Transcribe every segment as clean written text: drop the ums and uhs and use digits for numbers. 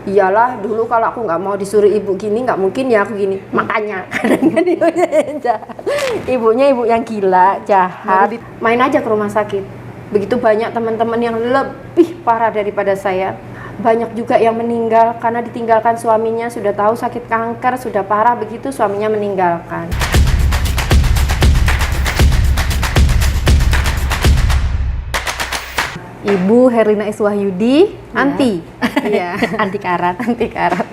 Iyalah, dulu kalau aku nggak mau disuruh ibu gini, nggak mungkin ya aku gini. Makanya kadang kan ibunya yang jahat. Ibunya ibu yang gila, jahat. Main aja ke rumah sakit. Begitu banyak teman-teman yang lebih parah daripada saya. Banyak juga yang meninggal karena ditinggalkan suaminya, sudah tahu sakit kanker, sudah parah begitu suaminya meninggalkan. Ibu Herlina Iswahyudi, anti, Iya, anti karat. anti karat,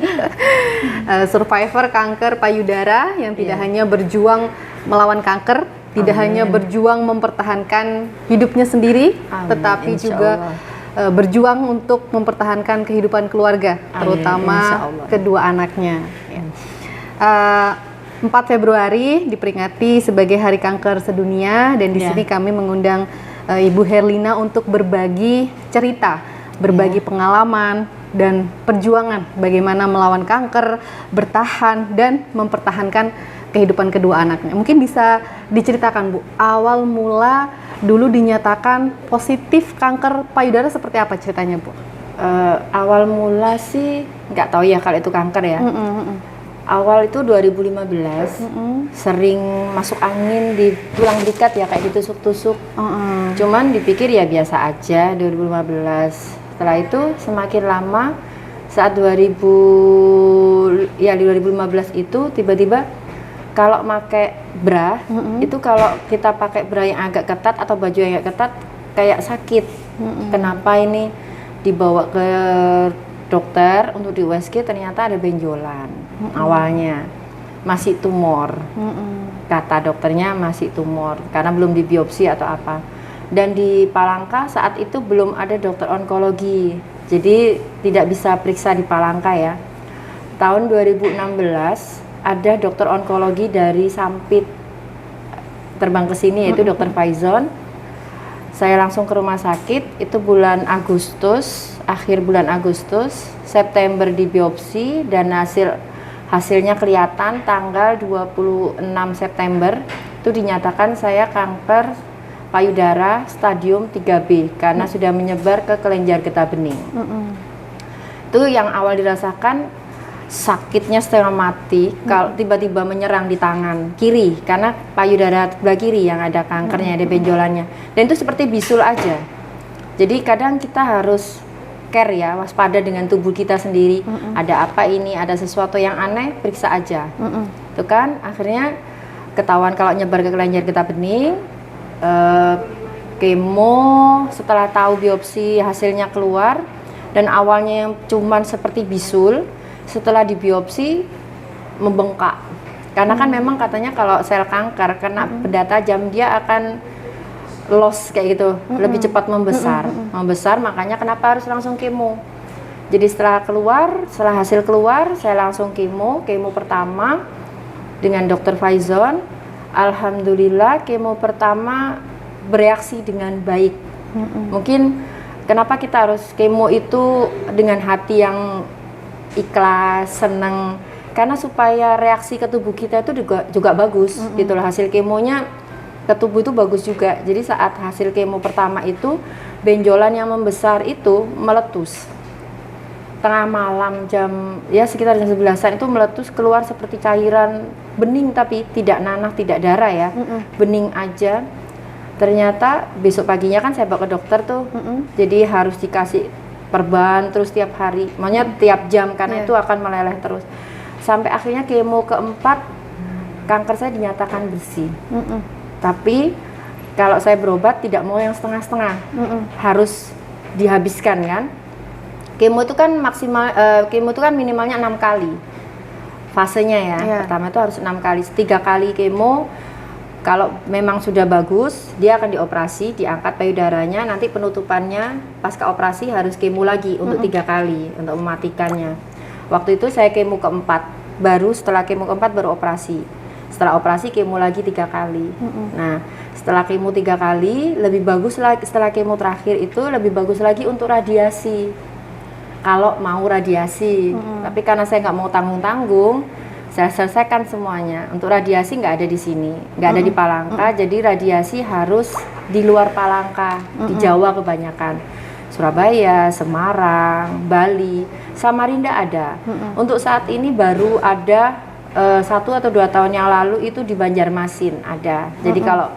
survivor kanker payudara yang tidak hanya berjuang melawan kanker, tidak hanya berjuang mempertahankan hidupnya sendiri, tetapi juga berjuang untuk mempertahankan kehidupan keluarga, terutama kedua anaknya. 4 Februari diperingati sebagai Hari Kanker Sedunia, dan di sini kami mengundang Ibu Herlina untuk berbagi cerita, berbagi pengalaman dan perjuangan bagaimana melawan kanker, bertahan dan mempertahankan kehidupan kedua anaknya. Mungkin bisa diceritakan, Bu, awal mula dulu dinyatakan positif kanker payudara seperti apa ceritanya, Bu? Awal mula sih nggak tahu ya kalau itu kanker ya. Awal itu 2015, sering masuk angin di tulang belikat ya, kayak ditusuk-tusuk. Cuman dipikir ya biasa aja 2015. Setelah itu semakin lama, saat 2015 itu tiba-tiba kalau pakai bra, itu kalau kita pakai bra yang agak ketat atau baju yang agak ketat kayak sakit. Kenapa ini? Dibawa ke dokter untuk di USG, ternyata ada benjolan. Awalnya masih tumor, kata dokternya masih tumor karena belum dibiopsi atau apa. Dan di Palangka saat itu belum ada dokter onkologi, jadi tidak bisa periksa di Palangka ya. Tahun 2016 ada dokter onkologi dari Sampit terbang ke sini, yaitu dokter Faizon. Saya langsung ke rumah sakit, itu bulan Agustus, akhir bulan Agustus, September dibiopsi dan hasilnya kelihatan tanggal 26 September itu dinyatakan saya kanker payudara stadium 3B karena sudah menyebar ke kelenjar getah bening. Itu yang awal dirasakan sakitnya setengah mati kalau tiba-tiba menyerang di tangan kiri karena payudara sebelah kiri yang ada kankernya, ada benjolannya, dan itu seperti bisul aja. Jadi kadang kita harus care ya, waspada dengan tubuh kita sendiri. Ada apa ini, ada sesuatu yang aneh, periksa aja. Itu kan akhirnya ketahuan kalau nyebar ke kelenjar getah bening. Kemo, setelah tahu biopsi hasilnya keluar, dan awalnya yang cuman seperti bisul, setelah dibiopsi membengkak. Karena kan memang katanya kalau sel kanker kena benda tajam dia akan loss kayak gitu, lebih cepat membesar. Membesar, makanya kenapa harus langsung kemo. Jadi setelah hasil keluar, saya langsung kemo pertama dengan dokter Faizon. Alhamdulillah kemo pertama bereaksi dengan baik. Mungkin kenapa kita harus kemo itu dengan hati yang ikhlas, senang, karena supaya reaksi ke tubuh kita itu juga bagus gitu loh. Hasil kemonya ke tubuh itu bagus juga. Jadi saat hasil kemo pertama itu benjolan yang membesar itu meletus tengah malam sekitar jam 11-an itu meletus, keluar seperti cairan bening tapi tidak nanah, tidak darah ya, bening aja. Ternyata besok paginya kan saya bawa ke dokter tuh, jadi harus dikasih perban terus tiap hari, makanya tiap jam karena itu akan meleleh terus. Sampai akhirnya kemo keempat, kanker saya dinyatakan bersih. Tapi kalau saya berobat tidak mau yang setengah-setengah, harus dihabiskan kan. Kemo itu kan kemo itu kan minimalnya 6 kali fasenya ya. Pertama itu harus 6 kali, 3 kali kemo. Kalau memang sudah bagus, dia akan dioperasi, diangkat payudaranya, nanti penutupannya pasca operasi harus kemo lagi untuk 3 kali untuk mematikannya. Waktu itu saya kemo keempat, baru setelah kemo keempat baru operasi. Setelah operasi kemo lagi 3 kali. Nah, setelah kemo 3 kali, lebih bagus lagi, setelah kemo terakhir itu lebih bagus lagi untuk radiasi. Kalau mau radiasi, tapi karena saya nggak mau tanggung-tanggung, saya selesaikan semuanya. Untuk radiasi nggak ada di sini, nggak ada di Palangka, jadi radiasi harus di luar Palangka, di Jawa kebanyakan. Surabaya, Semarang, Bali. Samarinda ada. Untuk saat ini baru ada 1 atau 2 tahun yang lalu itu di Banjarmasin ada. Jadi kalau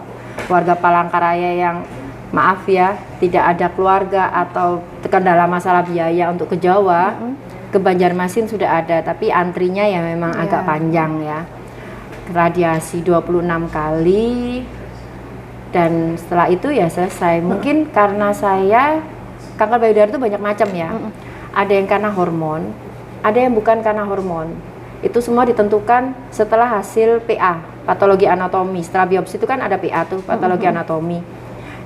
warga Palangkaraya yang maaf ya tidak ada keluarga atau kendala masalah biaya untuk ke Jawa, ke Banjarmasin sudah ada, tapi antrinya ya memang agak panjang ya. Radiasi 26 kali dan setelah itu ya selesai. Mungkin karena saya kanker payudara itu banyak macam ya. Ada yang karena hormon, ada yang bukan karena hormon. Itu semua ditentukan setelah hasil PA, patologi anatomi. Setelah biopsi itu kan ada PA tuh, patologi anatomi.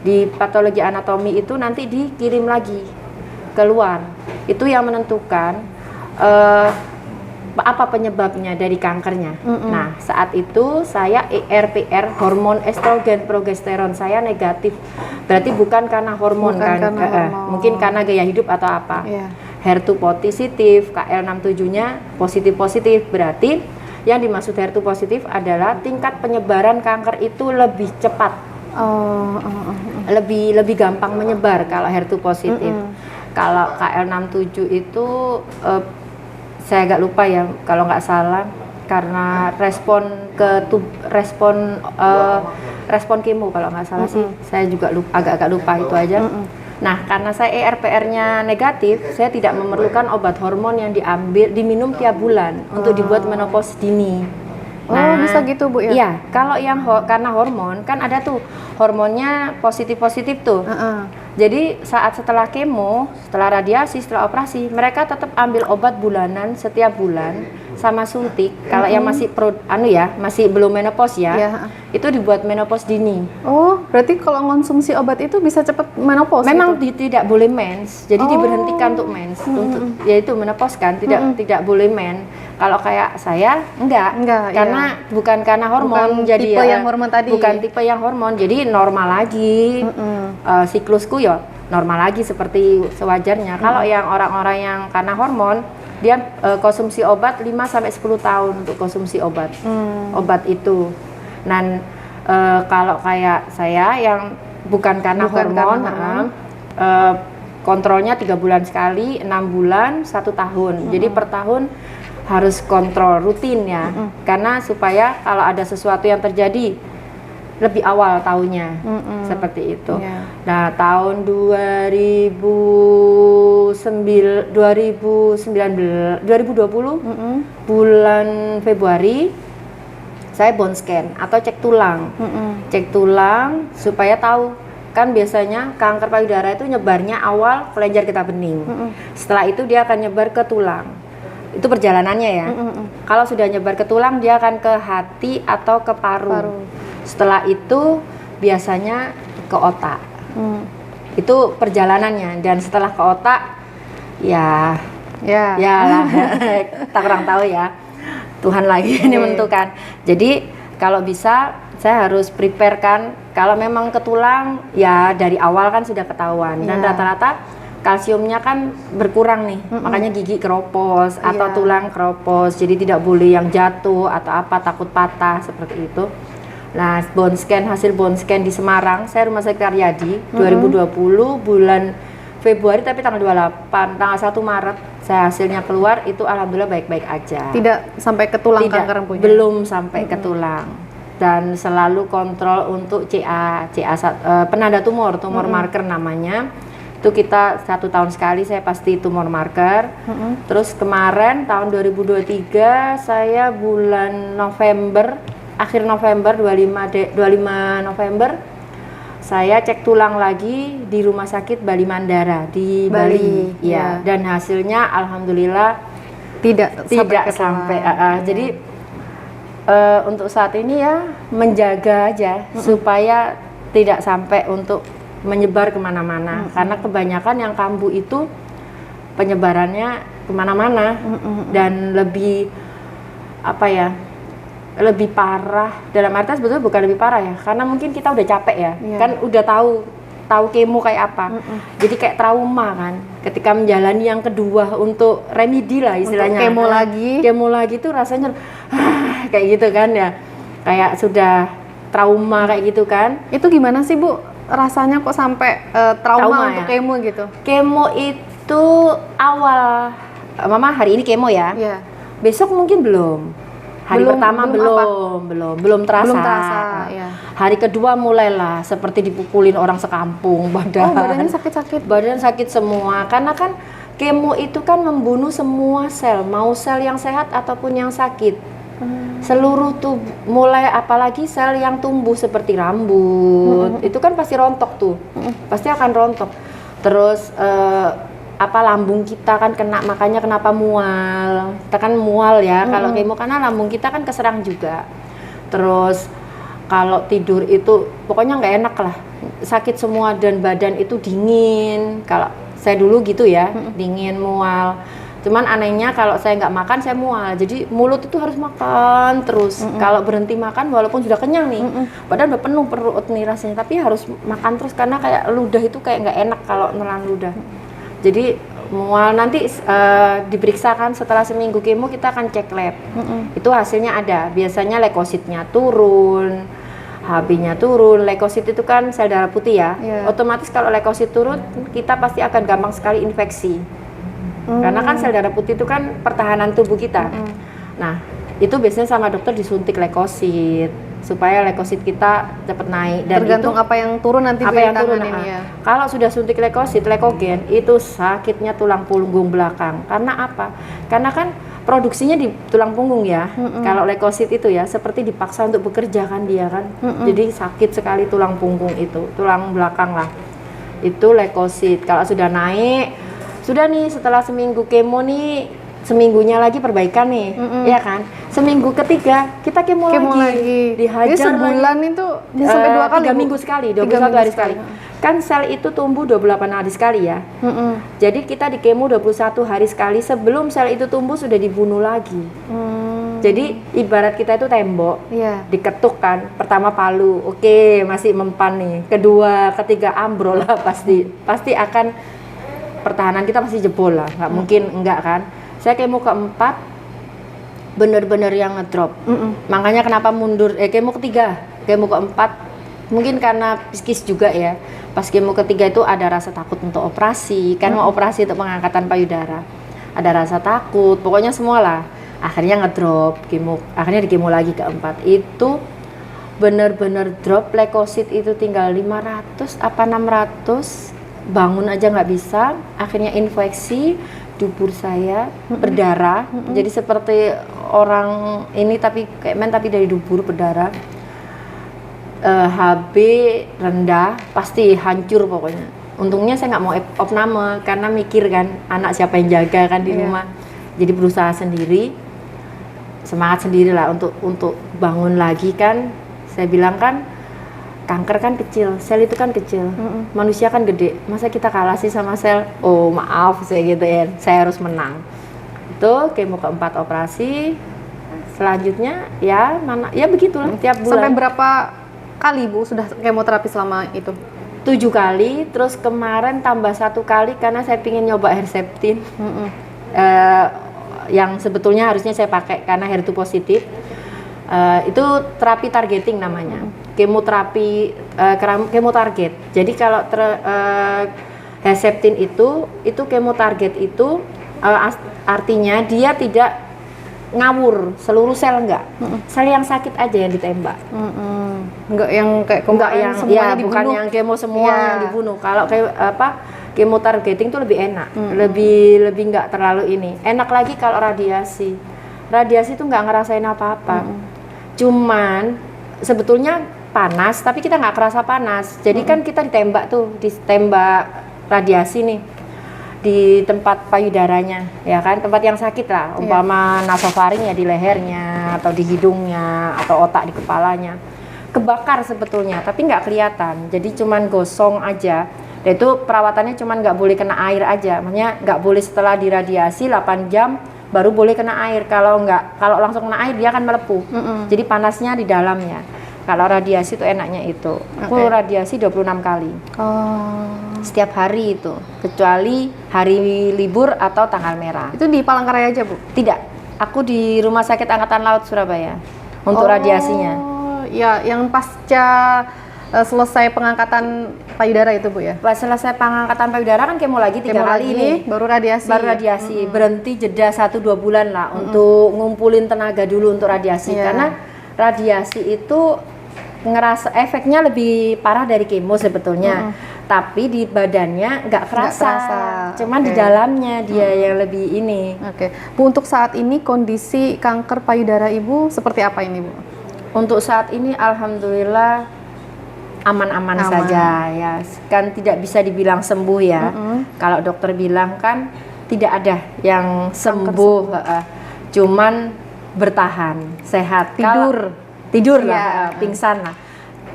Di patologi anatomi itu nanti dikirim lagi keluar. Itu yang menentukan apa penyebabnya dari kankernya. Nah, saat itu saya ERPR, hormon estrogen progesteron saya negatif. Berarti bukan karena hormon mungkin karena gaya hidup atau apa. HER2 positif, KL67-nya positif-positif. Berarti yang dimaksud HER2 positif adalah tingkat penyebaran kanker itu lebih cepat. Lebih gampang menyebar kalau HER2 positif. Kalau KL67 itu saya agak lupa ya kalau nggak salah karena respon kemo kalau nggak salah sih. Saya juga agak-agak lupa itu aja. Nah, karena saya ERPR-nya negatif, saya tidak memerlukan obat hormon yang diminum tiap bulan untuk dibuat menopause dini. Nah, bisa gitu Bu ya? Iya, kalau yang karena hormon kan ada tuh hormonnya positif-positif tuh. Jadi setelah kemo, setelah radiasi, setelah operasi, mereka tetap ambil obat bulanan setiap bulan sama suntik. Kalau yang masih masih belum menopause ya, itu dibuat menopause dini. Oh, berarti kalau konsumsi obat itu bisa cepat menopause? Memang gitu? tidak boleh mens, jadi diberhentikan untuk mens, untuk yaitu menopause kan, tidak boleh men. Kalau kayak saya enggak karena bukan karena hormon, bukan jadi tipe yang hormon tadi. Bukan tipe yang hormon, jadi normal lagi. Siklusku ya normal lagi seperti sewajarnya. Kalau yang orang-orang yang karena hormon, dia konsumsi obat 5 sampai 10 tahun untuk konsumsi obat. Obat itu. Dan kalau kayak saya yang bukan karena hormon, kontrolnya 3 bulan sekali, 6 bulan, 1 tahun. Jadi per tahun harus kontrol rutin ya, karena supaya kalau ada sesuatu yang terjadi lebih awal tahunya, seperti itu. Nah, tahun 2020 bulan Februari saya bone scan atau cek tulang. Cek tulang supaya tahu, kan biasanya kanker payudara itu nyebarnya awal kelenjar getah bening. Setelah itu dia akan nyebar ke tulang. Itu perjalanannya ya. Kalau sudah nyebar ke tulang, dia akan ke hati atau ke paru. Setelah itu biasanya ke otak. Itu perjalanannya. Dan setelah ke otak, ya lah, tak kurang tahu ya. Tuhan lagi ini menentukan. Jadi kalau bisa saya harus prepare kan. Kalau memang ke tulang, ya dari awal kan sudah ketahuan. Dan rata-rata kalsiumnya kan berkurang nih, makanya gigi keropos atau tulang keropos, jadi tidak boleh yang jatuh atau apa, takut patah seperti itu. Nah, hasil bone scan di Semarang, saya Rumah Sakit Karyadi 2020 bulan Februari, tapi tanggal 28, tanggal 1 Maret saya hasilnya keluar, itu alhamdulillah baik-baik aja. Tidak sampai ke tulang kanker punya? Belum sampai ke tulang. Dan selalu kontrol untuk CA penanda tumor marker namanya. Itu kita 1 tahun sekali saya pasti tumor marker. Terus kemarin tahun 2023 saya bulan November, akhir November 25 November saya cek tulang lagi di Rumah Sakit Bali Mandara di Bali. Ya. Dan hasilnya alhamdulillah tidak sampai. Jadi untuk saat ini ya menjaga aja supaya tidak sampai untuk menyebar kemana-mana, karena kebanyakan yang kambuh itu penyebarannya kemana-mana dan lebih lebih parah. Dalam arti sebetulnya bukan lebih parah ya, karena mungkin kita udah capek ya, kan udah tahu kemo kayak apa, jadi kayak trauma kan ketika menjalani yang kedua untuk remedi lah istilahnya, kemo lagi tuh rasanya kayak gitu kan ya, kayak sudah trauma kayak gitu kan. Itu gimana sih Bu? Rasanya kok sampai trauma untuk ya? kemo gitu? Kemo itu Mama hari ini kemo ya. Iya. Besok mungkin belum. Hari pertama belum terasa. Belum terasa, ya. Hari kedua mulailah seperti dipukulin orang sekampung badan. Oh, badannya sakit-sakit. Badan sakit semua karena kan kemo itu kan membunuh semua sel, mau sel yang sehat ataupun yang sakit. Seluruh tubuh, mulai apalagi sel yang tumbuh seperti rambut, itu kan pasti rontok tuh. Pasti akan rontok. Terus lambung kita kan kena, makanya kenapa mual. Kita kan mual ya kalau kemo karena lambung kita kan keserang juga. Terus kalau tidur itu pokoknya nggak enak lah, sakit semua dan badan itu dingin. Kalau saya dulu gitu ya, dingin, mual. Cuman anehnya kalau saya nggak makan saya mual, jadi mulut itu harus makan terus. Kalau berhenti makan walaupun sudah kenyang nih, padahal udah penuh perut nih rasanya, tapi harus makan terus karena kayak ludah itu kayak nggak enak kalau nelan ludah. Jadi mual nanti diperiksakan setelah seminggu kemo kita akan cek lab. Itu hasilnya ada. Biasanya leukositnya turun, HB-nya turun. Leukosit itu kan sel darah putih ya. Otomatis kalau leukosit turun kita pasti akan gampang sekali infeksi. Karena kan sel darah putih itu kan pertahanan tubuh kita. Nah, itu biasanya sama dokter disuntik leukosit supaya leukosit kita cepat naik. Dan tergantung itu, apa yang turun nanti apa yang turun ini ya. Kalau sudah suntik leukosit, leukogen itu sakitnya tulang punggung belakang. Karena apa? Karena kan produksinya di tulang punggung ya. Kalau leukosit itu ya seperti dipaksa untuk bekerja kan dia kan. Jadi sakit sekali tulang punggung itu, tulang belakang lah. Itu leukosit. Kalau sudah naik, sudah nih setelah seminggu kemo nih, seminggunya lagi perbaikan nih, ya kan? Seminggu ketiga kita kemo lagi. Dihajar. Jadi sebulan lagi. itu sampai 2 kali. 3 minggu sekali, 21 hari sekali. Kan sel itu tumbuh 28 hari sekali ya. Jadi kita di kemo 21 hari sekali, sebelum sel itu tumbuh sudah dibunuh lagi. Jadi ibarat kita itu tembok, diketuk kan. Pertama palu, oke, masih mempan nih. Kedua, ketiga ambrol lah pasti akan pertahanan kita pasti jebol lah, nggak mungkin enggak kan. Saya kemo keempat bener-bener yang ngedrop. Makanya kenapa mundur, kemo ketiga, kemo keempat mungkin karena psikis juga ya. Pas kemo ketiga itu ada rasa takut untuk operasi, kan mau operasi untuk pengangkatan payudara. Ada rasa takut, pokoknya semua lah. Akhirnya ngedrop, akhirnya di kemo lagi keempat. Itu bener-bener drop, leukosit itu tinggal 500 apa 600. Bangun aja nggak bisa, akhirnya infeksi dubur saya berdarah, jadi seperti orang ini tapi kayak tapi dari dubur berdarah. HB rendah, pasti hancur pokoknya. Untungnya saya nggak mau opname karena mikir kan anak siapa yang jaga kan di rumah, jadi berusaha sendiri, semangat sendiri lah untuk bangun lagi kan. Saya bilang kan kanker kan kecil, sel itu kan kecil, manusia kan gede, masa kita kalah sih sama sel? Oh maaf, saya gitu ya, saya harus menang. Itu kemo keempat operasi, selanjutnya ya begitulah tiap bulan. Sampai berapa kali Bu sudah kemoterapi selama itu? 7 kali, terus kemarin tambah 1 kali karena saya pingin nyoba Herceptin. Yang sebetulnya harusnya saya pakai karena HER2 positif. Itu terapi targeting namanya. Kemoterapi kemo target. Jadi kalau Herceptin itu kemo target itu artinya dia tidak ngawur seluruh sel, enggak. Sel yang sakit aja yang ditembak. Enggak yang kayak enggak yang semuanya ya, bukan yang kemo semua yang dibunuh. Kalau kayak kemo targeting itu lebih enak. Lebih enggak terlalu ini. Enak lagi kalau radiasi. Radiasi itu enggak ngerasain apa-apa. Cuman sebetulnya panas, tapi kita nggak kerasa panas. Jadi kan kita ditembak radiasi nih di tempat payudaranya, ya kan, tempat yang sakit lah. Umpama nasofaring ya di lehernya, atau di hidungnya, atau otak di kepalanya. Kebakar sebetulnya, tapi nggak kelihatan. Jadi cuman gosong aja. Dan itu perawatannya cuman nggak boleh kena air aja. Maksudnya nggak boleh setelah diradiasi 8 jam baru boleh kena air. Kalau langsung kena air dia akan melepuh. Jadi panasnya di dalamnya. Kalau radiasi itu enaknya itu. Aku radiasi 26 kali. Setiap hari itu. Kecuali hari libur atau tanggal merah. Itu di Palangkaraya aja, Bu? Tidak. Aku di Rumah Sakit Angkatan Laut Surabaya. Untuk radiasinya. Ya, yang pasca selesai pengangkatan payudara itu Bu ya? Pas selesai pengangkatan payudara kan kemo lagi 3 Kemo kali lagi, ini. baru radiasi. Baru radiasi, berhenti jeda 1-2 bulan lah untuk ngumpulin tenaga dulu untuk radiasi. Iya. Karena radiasi itu ngerasa efeknya lebih parah dari kemo sebetulnya. Tapi di badannya nggak kerasa. Cuman di Oke. dalamnya dia yang lebih ini. Oke, Bu, untuk saat ini kondisi kanker payudara Ibu seperti apa ini Bu? Untuk saat ini alhamdulillah aman-aman Aman. saja ya. Kan tidak bisa dibilang sembuh ya. Kalau dokter bilang kan tidak ada yang sembuh, heeh. Cuman bertahan, sehat. Tidur Iya. lah, pingsan lah.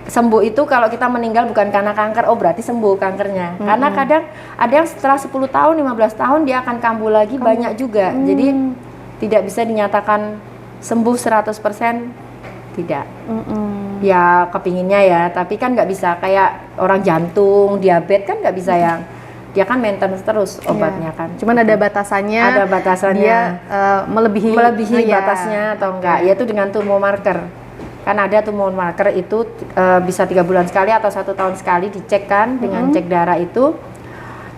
Sembuh itu kalau kita meninggal bukan karena kanker, oh berarti sembuh kankernya. Karena kadang ada yang setelah 10 tahun, 15 tahun dia akan kambuh lagi, banyak juga. Jadi tidak bisa dinyatakan sembuh 100%, tidak. Ya kepinginnya ya, tapi kan nggak bisa kayak orang jantung, diabetes kan nggak bisa yang dia kan maintenance terus obatnya kan. Cuman ada batasannya. Ada batasannya. Dia melebihi Melebihi batasnya atau enggak, yaitu dengan tumor marker. Kan ada tumor marker itu bisa 3 bulan sekali atau 1 tahun sekali dicek kan dengan cek darah itu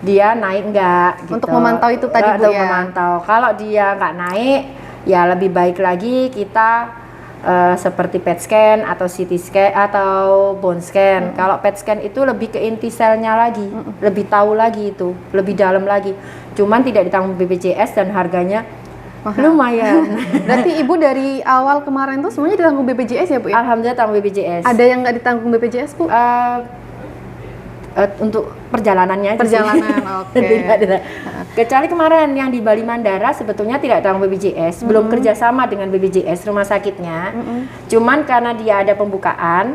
dia naik enggak gitu. Untuk memantau itu tadi Bu Untuk ya. memantau. Kalau dia enggak naik ya lebih baik lagi kita seperti PET scan atau CT scan atau bone scan. Kalau PET scan itu lebih ke inti selnya lagi, lebih tahu lagi itu, lebih dalam lagi. Cuman tidak ditanggung BPJS dan harganya lumayan. Berarti Ibu dari awal kemarin tuh semuanya ditanggung BPJS ya Bu ya? Alhamdulillah tanggung BPJS. Ada yang nggak ditanggung BPJS Bu? Untuk perjalanannya aja sih. Perjalanan, oke. Tidak. Kecuali kemarin yang di Bali Mandara sebetulnya tidak tanggung BPJS, belum kerjasama dengan BPJS rumah sakitnya. Cuman karena dia ada pembukaan,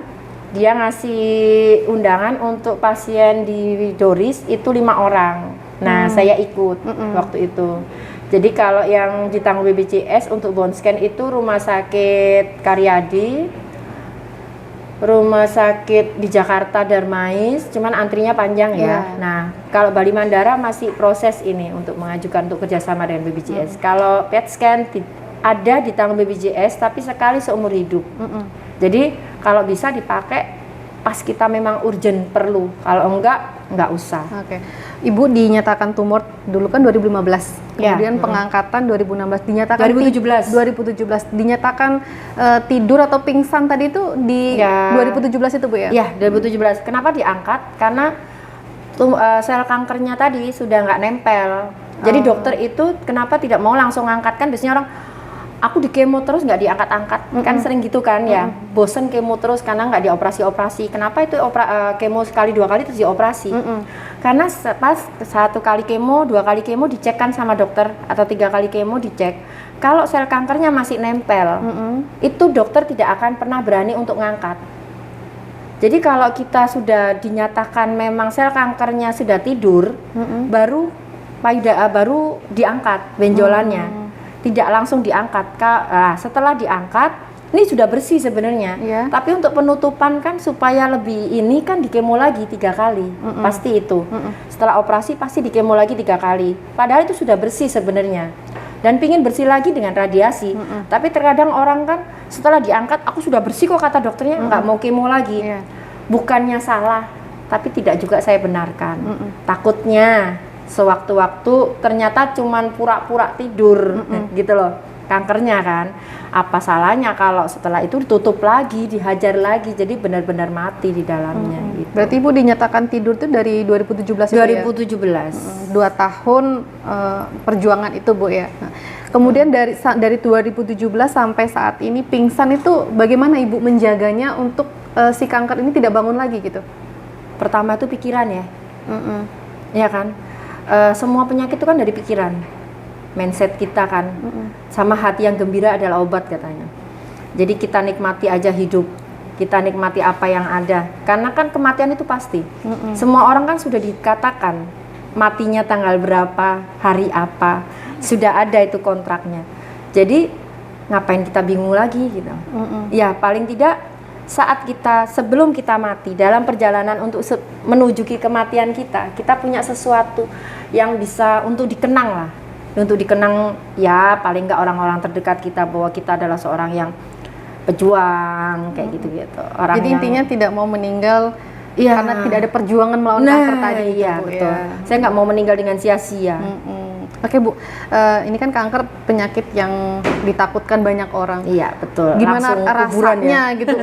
dia ngasih undangan untuk pasien di Doris itu 5 orang. Nah, saya ikut waktu itu. Jadi kalau yang ditanggung BPJS untuk bone scan itu rumah sakit Karyadi, rumah sakit di Jakarta Darmais, cuman antrinya panjang ya. Nah, kalau Bali Mandara masih proses ini untuk mengajukan untuk kerjasama dengan BPJS. Kalau PET scan ada ditanggung BPJS, tapi sekali seumur hidup. Jadi kalau bisa dipakai pas kita memang urgent perlu. Kalau enggak usah. Oke. Ibu dinyatakan tumor dulu kan 2015. Ya, Kemudian pengangkatan 2016 dinyatakan 2017. Dinyatakan tidur atau pingsan tadi itu di Ya. 2017 itu Bu ya? Ya, 2017. Kenapa diangkat? Karena sel kankernya tadi sudah nggak nempel. Jadi dokter itu kenapa tidak mau langsung angkat, kan biasanya orang aku di kemo terus nggak diangkat-angkat, kan sering gitu kan ya, bosen kemo terus karena nggak dioperasi-operasi. Kenapa itu kemo sekali 2 kali terus dioperasi? Karena pas 1 kali kemo, 2 kali kemo dicek kan sama dokter atau 3 kali kemo dicek. Kalau sel kankernya masih nempel, itu dokter tidak akan pernah berani untuk ngangkat. Jadi kalau kita sudah dinyatakan memang sel kankernya sudah tidur, baru diangkat benjolannya. Tidak langsung diangkat. Setelah diangkat, ini sudah bersih sebenarnya. Iya. Tapi untuk penutupan kan supaya lebih ini kan dikemo lagi 3 kali, pasti itu. Setelah operasi pasti dikemo lagi 3 kali. Padahal itu sudah bersih sebenarnya. Dan pingin bersih lagi dengan radiasi. Tapi terkadang orang kan setelah diangkat, aku sudah bersih kok kata dokternya, nggak mau kemo lagi. Iya. Bukannya salah, tapi tidak juga saya benarkan. Takutnya sewaktu-waktu ternyata cuman pura-pura tidur gitu loh kankernya kan. Apa salahnya kalau setelah itu ditutup lagi, dihajar lagi, jadi benar-benar mati di dalamnya gitu. Berarti Ibu dinyatakan tidur itu dari 2017 itu ya? 2017. 2 tahun perjuangan itu Bu ya. Nah, kemudian dari 2017 sampai saat ini pingsan itu bagaimana Ibu menjaganya untuk si kanker ini tidak bangun lagi gitu? Pertama itu pikiran ya. Ya kan? Semua penyakit itu kan dari pikiran, mindset kita kan. Sama hati yang gembira adalah obat katanya. Jadi kita nikmati aja hidup, kita nikmati apa yang ada. Karena kan kematian itu pasti. Semua orang kan sudah dikatakan matinya tanggal berapa, hari apa, sudah ada itu kontraknya. Jadi ngapain kita bingung lagi gitu? Ya paling tidak saat kita sebelum kita mati dalam perjalanan untuk menuju kematian kita punya sesuatu yang bisa untuk dikenang lah, untuk dikenang ya paling nggak orang-orang terdekat kita bahwa kita adalah seorang yang pejuang kayak gitu-gitu. Orang Jadi yang, intinya tidak mau meninggal iya, karena tidak ada perjuangan melawan kanker tadi itu, iya Bu, betul. ya. Saya nggak mau meninggal dengan sia-sia. Oke Bu, ini kan kanker penyakit yang ditakutkan banyak orang. Iya betul. Gimana Langsung kuburan rasanya ya. gitu?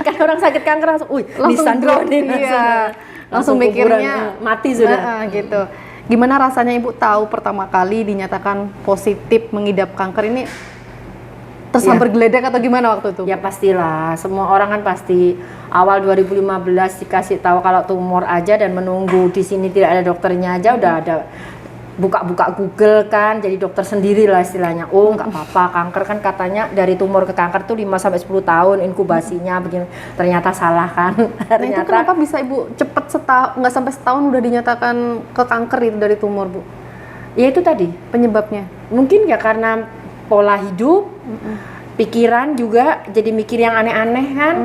Kan orang sakit kanker langsung, Langsung drop, iya. Langsung kuburan, mikirnya mati sudah. gitu. Gimana rasanya Ibu tahu pertama kali dinyatakan positif mengidap kanker ini tersambar geledek atau gimana waktu itu? Ya pastilah, semua orang kan pasti awal 2015 dikasih tahu kalau tumor aja dan menunggu di sini tidak ada dokternya aja udah ada buka-buka Google kan, jadi dokter sendiri lah istilahnya. Oh nggak apa-apa, kanker kan katanya dari tumor ke kanker tuh 5-10 tahun inkubasinya begini. Ternyata salah kan. Nah itu kenapa bisa Ibu cepet nggak sampai setahun udah dinyatakan ke kanker itu dari tumor Bu? Ya itu tadi Penyebabnya? mungkin ya karena pola hidup, pikiran juga jadi mikir yang aneh-aneh kan,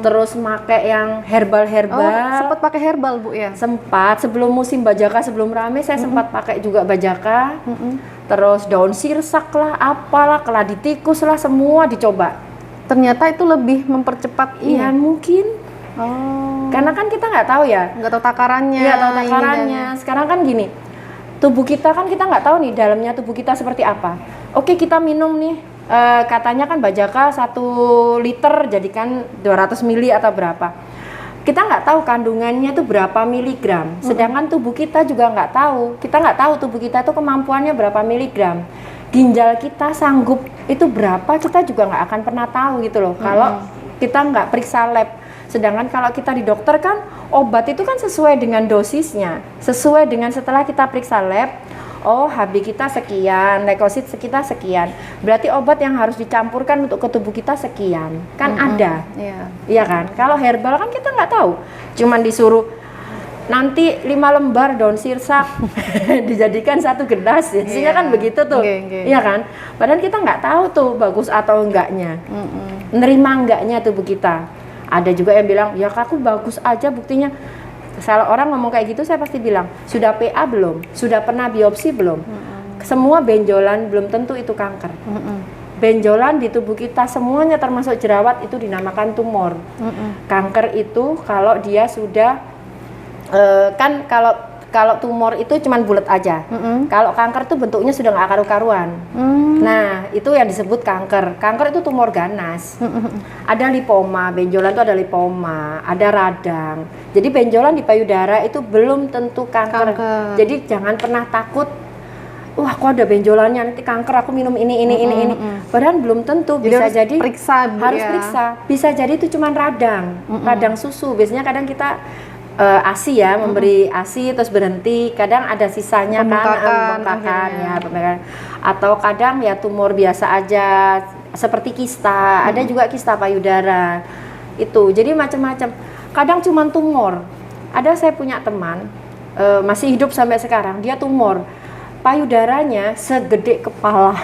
terus make yang herbal-herbal. Oh, sempat pakai herbal Bu ya? Sempat, sebelum musim bajaka, sebelum rame saya sempat pakai juga bajaka. Terus daun sirsak lah, apalah, keladi tikus lah, semua dicoba. Ternyata itu lebih mempercepat Iya mungkin, Oh. karena kan kita nggak tahu ya. Nggak tahu takarannya. Iya tahu ini takarannya. Sekarang kan gini, tubuh kita kan kita nggak tahu nih dalamnya tubuh kita seperti apa. Oke kita minum nih. Katanya kan bajaka 1 liter jadikan 200 mili atau berapa, kita nggak tahu kandungannya itu berapa miligram, sedangkan tubuh kita juga nggak tahu, kita nggak tahu tubuh kita itu kemampuannya berapa miligram, ginjal kita sanggup itu berapa, kita juga nggak akan pernah tahu gitu loh kalau kita nggak periksa lab. Sedangkan kalau kita di dokter kan obat itu kan sesuai dengan dosisnya, sesuai dengan setelah kita periksa lab. Oh, HB kita sekian, leukosit kita sekian. Berarti obat yang harus dicampurkan untuk ke tubuh kita sekian. Kan ada. Iya. Iya kan? Kalau herbal kan kita nggak tahu. Cuman disuruh nanti 5 lembar daun sirsak dijadikan 1 gelas. Isinya kan begitu tuh. Iya kan? Padahal kita nggak tahu tuh bagus atau enggaknya. Nerima enggaknya tubuh kita. Ada juga yang bilang, "Ya aku bagus aja buktinya." Kalau orang ngomong kayak gitu saya pasti bilang, sudah PA belum? Sudah pernah biopsi belum? Semua benjolan belum tentu itu kanker. Benjolan di tubuh kita semuanya termasuk jerawat itu dinamakan tumor. Kanker itu kalau dia sudah kan kalau tumor itu cuman bulat aja. Kalau kanker tuh bentuknya sudah nggak karu-karuan. Nah, itu yang disebut kanker. Kanker itu tumor ganas. Ada lipoma, benjolan itu ada lipoma, ada radang. Jadi benjolan di payudara itu belum tentu kanker. Jadi jangan pernah takut. Wah, kok ada benjolannya nanti kanker, aku minum ini. Padahal belum tentu. Bisa jadi periksa, harus periksa. Bisa jadi itu cuman radang, radang susu. Biasanya kadang kita ASI ya, memberi ASI terus berhenti, kadang ada sisanya pembengkakan ya, pembengkakan. Atau kadang ya tumor biasa aja seperti kista, ada juga kista payudara itu, jadi macam-macam. Kadang cuma tumor. Ada saya punya teman masih hidup sampai sekarang, dia tumor payudaranya segede kepala.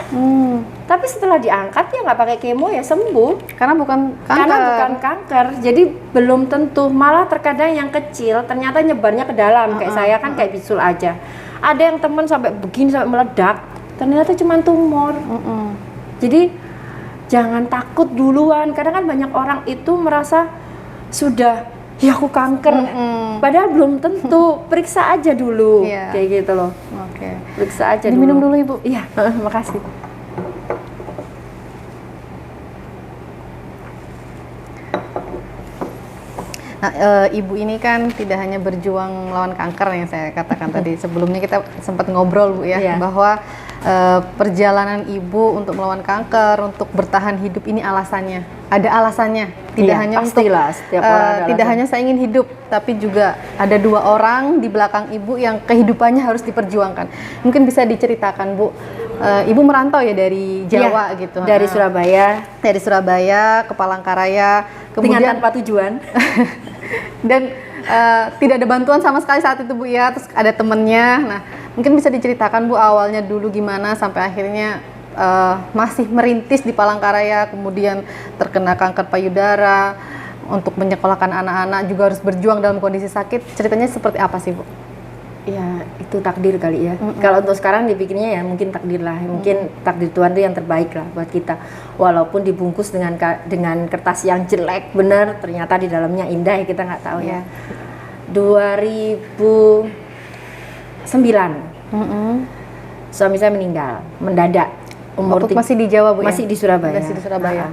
Tapi setelah diangkat ya nggak pakai kemo ya sembuh. Karena bukan kanker. Karena bukan kanker. Jadi belum tentu. Malah terkadang yang kecil ternyata nyebarnya ke dalam. Kayak saya kan kayak bisul aja. Ada yang teman sampai begini sampai meledak. Ternyata cuma tumor. Jadi jangan takut duluan. Kadang kan banyak orang itu merasa sudah ya aku kanker. Padahal belum tentu. Periksa aja dulu. Kayak gitu loh. Oke. Periksa aja Diminum dulu. dulu Ibu. Iya, makasih. Nah, Ibu ini kan tidak hanya berjuang melawan kanker yang saya katakan tadi. Sebelumnya kita sempat ngobrol Bu ya, bahwa perjalanan Ibu untuk melawan kanker, untuk bertahan hidup ini alasannya. Ada alasannya. Tidak hanya untuk setiap orang ada tidak hanya saya ingin hidup, tapi juga ada 2 orang di belakang Ibu yang kehidupannya harus diperjuangkan. Mungkin bisa diceritakan Bu. Ibu merantau ya dari Jawa gitu. Dari Surabaya. Dari Surabaya ke Palangkaraya, kemudian dengan tanpa tujuan. Dan tidak ada bantuan sama sekali saat itu Bu ya. Terus ada temennya. Nah, mungkin bisa diceritakan Bu awalnya dulu gimana sampai akhirnya masih merintis di Palangkaraya, kemudian terkena kanker payudara, untuk menyekolahkan anak-anak juga harus berjuang dalam kondisi sakit. Ceritanya seperti apa sih Bu? Ya itu takdir kali ya. Kalau untuk sekarang dipikirnya ya mungkin takdir lah, mungkin takdir Tuhan itu yang terbaik lah buat kita. Walaupun dibungkus dengan kertas yang jelek, bener ternyata di dalamnya indah ya, kita nggak tahu ya. 2009 suami saya meninggal mendadak, umur Waktu masih di Jawa, Bu? masih di Surabaya. Masih di Surabaya.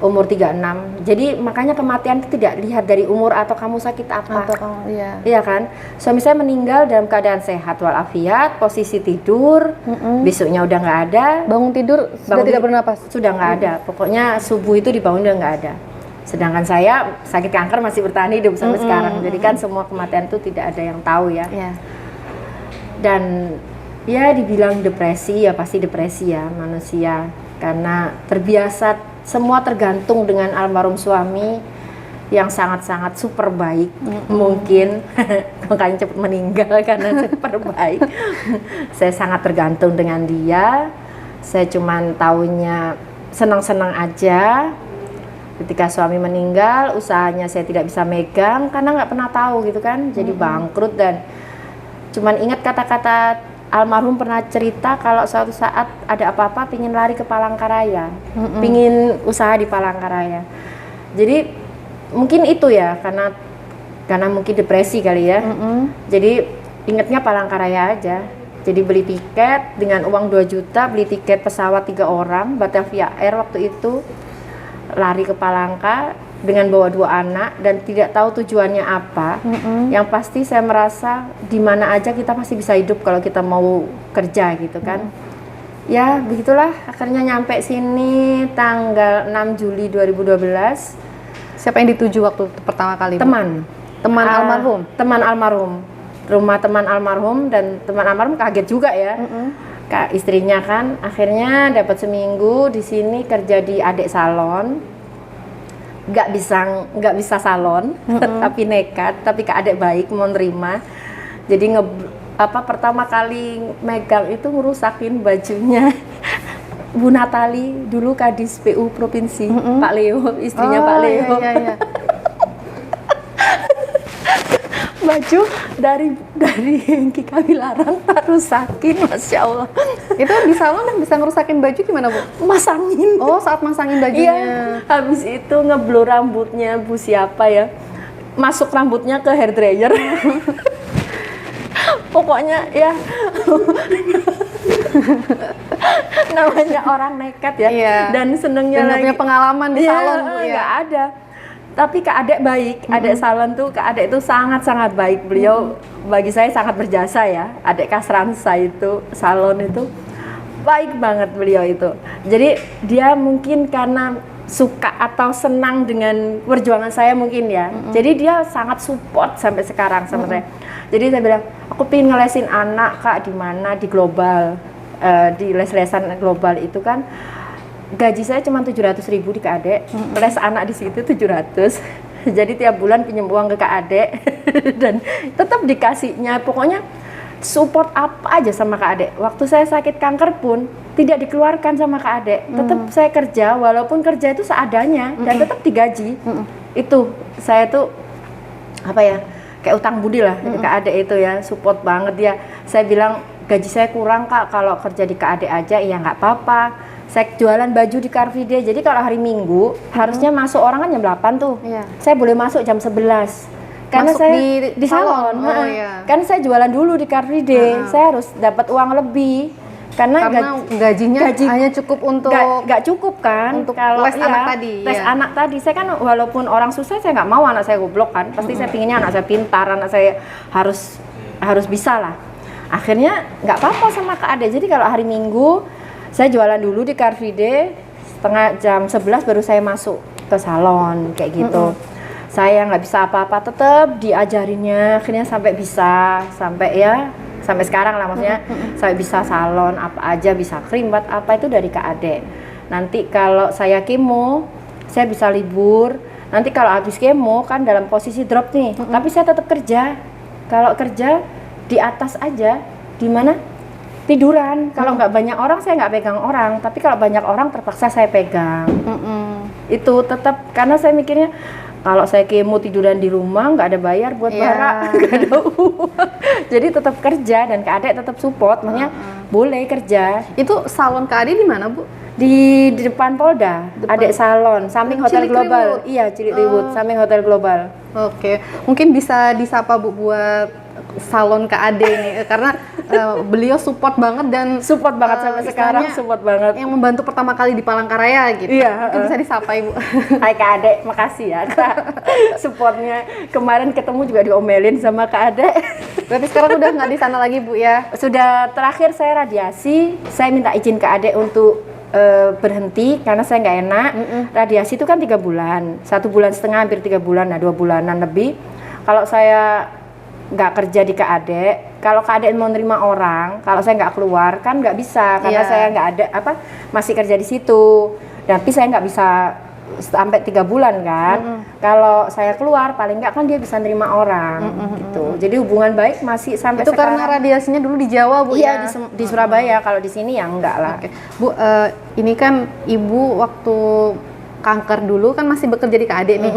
Umur 36. Jadi makanya kematian itu tidak lihat dari umur atau kamu sakit apa. Iya kan? Suami saya meninggal dalam keadaan sehat walafiat, posisi tidur, besoknya udah nggak ada. Bangun tidur sudah tidak bernapas? Sudah nggak ada. Pokoknya subuh itu dibangun udah nggak ada. Sedangkan saya sakit kanker masih bertahan hidup sampai sekarang. Jadi kan semua kematian itu tidak ada yang tahu ya. Dan ya dibilang depresi ya pasti depresi ya manusia. Karena terbiasa semua tergantung dengan almarhum suami yang sangat-sangat super baik mungkin makanya cepat meninggal karena super baik. Saya sangat tergantung dengan dia. Saya cuman taunya senang-senang aja. Ketika suami meninggal, usahanya saya tidak bisa megang karena nggak pernah tahu gitu kan, jadi bangkrut. Dan cuman ingat kata-kata almarhum pernah cerita kalau suatu saat ada apa-apa pingin lari ke Palangkaraya, pingin usaha di Palangkaraya. Jadi mungkin itu ya karena mungkin depresi kali ya. Jadi ingatnya Palangkaraya aja. Jadi beli tiket dengan uang 2 juta, beli tiket pesawat 3 orang, Batavia Air waktu itu, lari ke Palangka dengan bawa 2 anak dan tidak tahu tujuannya apa. Yang pasti saya merasa di mana aja kita pasti bisa hidup kalau kita mau kerja gitu kan. Ya begitulah akhirnya nyampe sini tanggal 6 Juli 2012. Siapa yang dituju waktu pertama kali, Bu? Teman almarhum? Teman almarhum. Rumah teman almarhum, dan teman almarhum kaget juga ya. Kak istrinya kan akhirnya dapat seminggu di sini kerja di adik salon. Nggak bisa salon, tapi nekat, tapi Kak Adek baik mau nerima. Jadi pertama kali megang itu ngerusakin bajunya Bu Natali, dulu Kadis PU Provinsi, Pak Leo, istrinya Pak Leo. Iya. Baju dari Hengki Kawilarang tak rusakin, Masya Allah. Itu di salon bisa ngerusakin baju gimana, Bu? Masangin. Oh, saat masangin bajunya. Iya, habis itu ngeblur rambutnya Bu siapa ya, masuk rambutnya ke hair dryer. Pokoknya ya namanya orang nekat ya. Dan senengnya lagi punya pengalaman di salon, Bu, ya. Nggak ada. Tapi Kak Adek baik, Adek salon tuh, Kak Adek itu sangat-sangat baik. Beliau bagi saya sangat berjasa ya. Adek Kasransa itu, salon itu baik banget beliau itu. Jadi dia mungkin karena suka atau senang dengan perjuangan saya mungkin ya. Jadi dia sangat support sampai sekarang sama saya. Jadi saya bilang, aku pengen ngelesin anak Kak di mana, di global, di les-lesan global itu kan. Gaji saya cuma 700.000 di Kak Adek, les anak di situ 700. Jadi tiap bulan pinjam uang ke Kak Adek dan tetap dikasihnya. Pokoknya support apa aja sama Kak Adek. Waktu saya sakit kanker pun tidak dikeluarkan sama Kak Adek. Tetap saya kerja, walaupun kerja itu seadanya dan tetap digaji. Itu saya tuh apa ya, kayak utang budi lah Kak Adek itu ya, support banget dia. Saya bilang gaji saya kurang Kak, kalau kerja di Kak Adek aja ya nggak apa-apa. Saya jualan baju di Car Free Day, jadi kalau hari Minggu harusnya masuk orang kan jam 8 tuh. Saya boleh masuk jam 11 karena masuk saya di salon. Kan saya jualan dulu di Car Free Day. Saya harus dapat uang lebih karena gajinya hanya cukup untuk nggak cukup kan untuk kalau les anak tadi. Les anak tadi. Saya kan walaupun orang susah, saya nggak mau anak saya goblok kan. Pasti saya pinginnya anak saya pintar, anak saya harus bisa lah. Akhirnya nggak apa-apa sama Kak Ade. Jadi kalau hari Minggu saya jualan dulu di Car Free Day, setengah jam 11 baru saya masuk ke salon kayak gitu. Saya nggak bisa apa-apa, tetap diajarinnya, akhirnya sampai bisa, sampai sekarang lah maksudnya, sampai bisa salon apa aja, bisa krimbat apa itu dari Kak Ade. Nanti kalau saya kemo, saya bisa libur. Nanti kalau habis kemo kan dalam posisi drop nih, tapi saya tetap kerja. Kalau kerja di atas aja, di mana? Tiduran. Kalau nggak banyak orang, saya nggak pegang orang. Tapi kalau banyak orang, terpaksa saya pegang. Itu tetap, karena saya mikirnya Kalau saya kemo tiduran di rumah nggak ada bayar buat Iya. bara, nggak ada uang. Jadi tetap kerja dan Kak Adek tetap support, makanya boleh kerja Itu salon Kak Ade di mana, Bu? di depan Polda, Adek Salon, samping Hotel Global. Cilikriwut. Iya, Cilikriwut, samping Hotel Global. Oke, mungkin bisa disapa Bu buat salon Kak Ade ini karena beliau support banget dan Support banget sampai sekarang, istilahnya support banget. yang membantu pertama kali di Palangkaraya gitu. Iya, Mungkin bisa disapa Ibu. Hai Kak Adek, makasih ya Kak. Supportnya kemarin ketemu juga diomelin sama Kak Adek. Berarti sekarang udah nggak di sana lagi Bu ya? Sudah terakhir saya radiasi, saya minta izin Kak Adek untuk berhenti karena saya nggak enak. Radiasi itu kan 3 bulan, 1,5 bulan, hampir 3 bulan, nah 2 bulanan lebih. Kalau saya nggak kerja di Kak Adek, kalau Kak Adek mau nerima orang, kalau saya nggak keluar kan nggak bisa karena Iya. saya nggak ada masih kerja di situ. Tapi saya nggak bisa sampai 3 bulan kan. Kalau saya keluar paling nggak kan dia bisa nerima orang gitu. Jadi hubungan baik masih sampai Itu sekarang. karena radiasinya dulu di Jawa Bu Iya ya? di Surabaya, kalau di sini ya enggak lah. Oke. Bu, ini kan Ibu waktu kanker dulu kan masih bekerja di Kak Ade nih.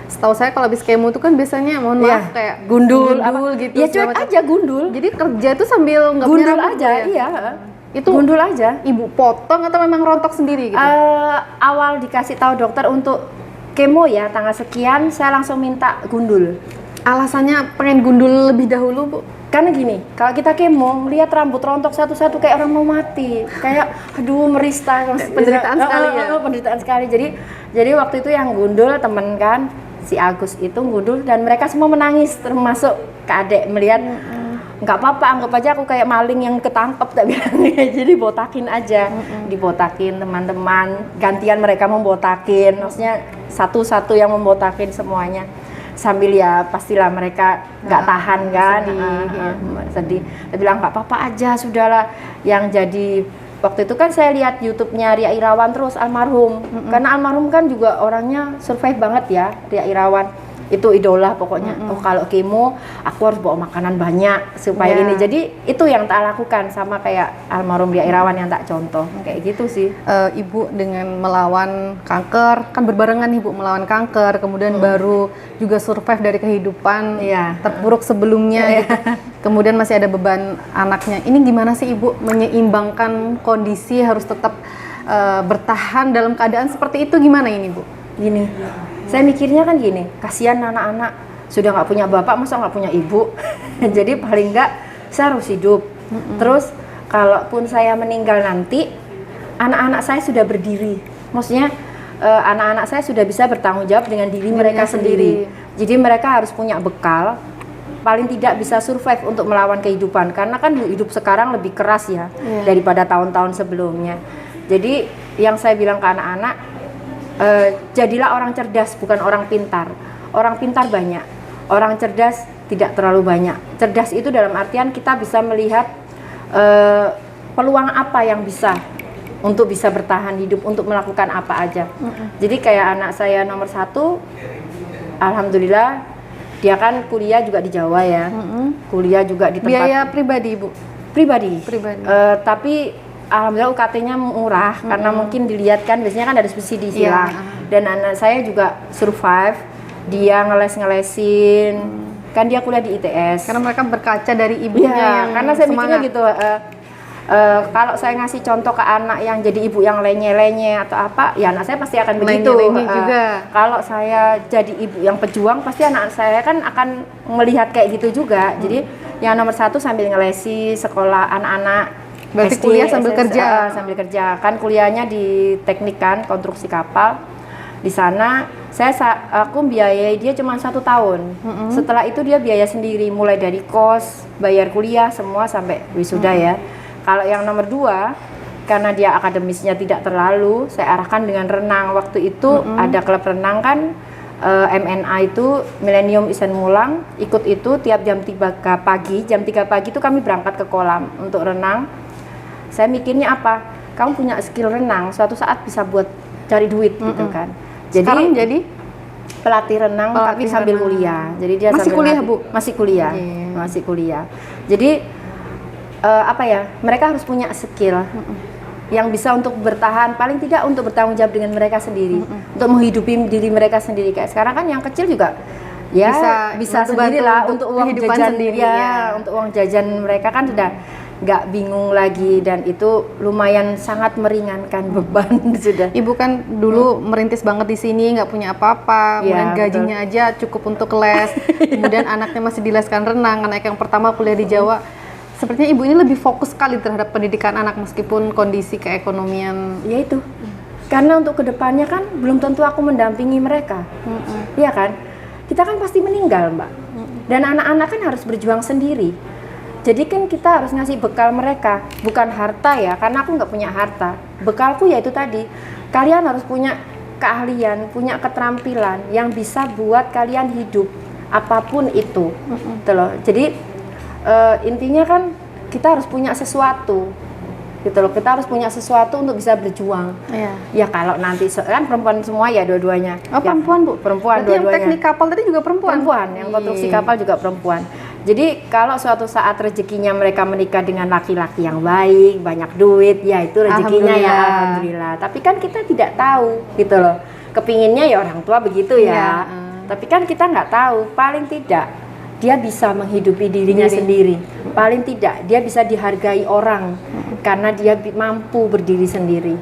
Setahu saya kalau habis kemo itu kan biasanya mohon maaf kayak Gundul, gitu. Ya segala cuek macam. aja gundul. Jadi kerja itu sambil nggak punya Gundul rambut, aja, Bu, ya? iya. Itu Gundul aja. Ibu potong atau memang rontok sendiri gitu? Awal dikasih tahu dokter untuk kemo ya tanggal sekian, saya langsung minta gundul. Alasannya pengen gundul lebih dahulu Bu? Karena gini, kalau kita kemo, lihat rambut rontok satu-satu kayak orang mau mati, kayak aduh merista, Penderitaan sekali ya? Penderitaan sekali. Jadi waktu itu yang gundul temen kan, si Agus itu gundul dan mereka semua menangis, termasuk Kak Adek melihat nggak apa-apa, anggap aja aku kayak maling yang ketangkep tak bilang. Jadi botakin aja, dibotakin teman-teman, gantian mereka membotakin, maksudnya satu-satu yang membotakin semuanya. Sambil ya pastilah mereka nggak tahan kan, sedih. Saya bilang nggak apa-apa aja, sudahlah. Yang jadi waktu itu kan saya lihat YouTube-nya Ria Irawan terus almarhum, karena almarhum kan juga orangnya survive banget ya, Ria Irawan. Itu idola pokoknya. Oh kalau kemo aku harus bawa makanan banyak supaya ini. Jadi itu yang tak lakukan sama kayak almarhum Ria Irawan yang tak contoh. Kayak gitu sih. Ibu dengan melawan kanker, kan berbarengan nih Bu melawan kanker, kemudian baru juga survive dari kehidupan Iya. terpuruk sebelumnya gitu. Kemudian masih ada beban anaknya. Ini gimana sih Ibu menyeimbangkan kondisi harus tetap bertahan dalam keadaan seperti itu, gimana ini Bu? Gini, saya mikirnya kan gini, kasihan anak-anak sudah nggak punya bapak, masa nggak punya ibu. Jadi paling nggak saya harus hidup. Terus kalaupun saya meninggal nanti, anak-anak saya sudah berdiri. Maksudnya anak-anak saya sudah bisa bertanggung jawab dengan diri mereka sendiri. Jadi mereka harus punya bekal, paling tidak bisa survive untuk melawan kehidupan. Karena kan hidup sekarang lebih keras ya daripada tahun-tahun sebelumnya. Jadi yang saya bilang ke anak-anak, jadilah orang cerdas, bukan orang pintar. Orang pintar banyak, orang cerdas tidak terlalu banyak. Cerdas itu dalam artian kita bisa melihat peluang apa yang bisa untuk bisa bertahan hidup, untuk melakukan apa aja. Jadi kayak anak saya nomor 1, alhamdulillah dia kan kuliah juga di Jawa ya, kuliah juga di tempat Biaya pribadi Bu? pribadi. Pribadi. Tapi alhamdulillah UKT-nya murah karena mungkin dilihat kan biasanya kan ada subsidi silang. Dan anak saya juga survive, dia ngeles-ngelesin. Kan dia kuliah di ITS. Karena mereka berkaca dari ibunya yang karena saya mikirnya semangat. gitu, kalau saya ngasih contoh ke anak yang jadi ibu yang lenye-lenye atau apa, ya anak saya pasti akan begitu. Lenye-lenye juga. Kalau saya jadi ibu yang pejuang, pasti anak saya kan akan melihat kayak gitu juga. Jadi yang nomor 1 sambil ngelesi sekolah anak-anak. Berarti SD, kuliah sambil SS, kerja? Sambil kerja. Kan kuliahnya di teknik kan, konstruksi kapal. Di sana aku biayai dia cuma 1 tahun. Setelah itu dia biaya sendiri, mulai dari kos, bayar kuliah semua sampai wisuda ya. Kalau yang nomor 2, karena dia akademisnya tidak terlalu, saya arahkan dengan renang. Waktu itu ada klub renang kan, MNA itu Millennium Isen Mulang, ikut itu tiap jam 3 pagi. Jam 3 pagi itu kami berangkat ke kolam untuk renang. Saya mikirnya apa? Kamu punya skill renang, suatu saat bisa buat cari duit gitu kan. Jadi Sekarang jadi pelatih renang tapi Pelatih sambil renang. kuliah. Jadi dia Masih sambil kuliah, ngelatih. Bu? Masih kuliah. Oke. Masih kuliah. Jadi apa ya? Mereka harus punya skill. yang bisa untuk bertahan, paling tidak untuk bertanggung jawab dengan mereka sendiri, untuk menghidupi diri mereka sendiri. Kayak sekarang kan yang kecil juga ya bisa sendiri lah untuk uang kehidupan jajan sendiri, ya, ya. untuk uang jajan mereka kan sudah nggak bingung lagi, dan itu lumayan sangat meringankan beban sudah. Ibu kan dulu merintis banget di sini, nggak punya apa-apa, kemudian Iya, gajinya aja cukup untuk les, kemudian anaknya masih dileskan renang, anak yang pertama kuliah di Jawa. Sepertinya ibu ini lebih fokus sekali terhadap pendidikan anak meskipun kondisi keekonomian. Ya itu, karena untuk kedepannya kan belum tentu aku mendampingi mereka, iya kan? Kita kan pasti meninggal, Mbak, dan anak-anak kan harus berjuang sendiri. Jadi kan kita harus ngasih bekal mereka, bukan harta ya, karena aku nggak punya harta. Bekalku yaitu tadi, kalian harus punya keahlian, punya keterampilan yang bisa buat kalian hidup apapun itu, gitu loh. Jadi intinya kan kita harus punya sesuatu, gitu loh. Kita harus punya sesuatu untuk bisa berjuang. Iya. Ya kalau nanti kan perempuan semua ya dua-duanya. Oh, Ya, perempuan, Bu? Perempuan Berarti yang dua-duanya. teknik kapal tadi juga perempuan? Perempuan, yang konstruksi kapal juga perempuan. Jadi kalau suatu saat rezekinya mereka menikah dengan laki-laki yang baik, banyak duit, ya itu rezekinya ya, alhamdulillah. Tapi kan kita tidak tahu, gitu loh. Kepinginnya ya orang tua begitu ya. Tapi kan kita nggak tahu, paling tidak dia bisa menghidupi dirinya sendiri. Paling tidak dia bisa dihargai orang karena dia mampu berdiri sendiri.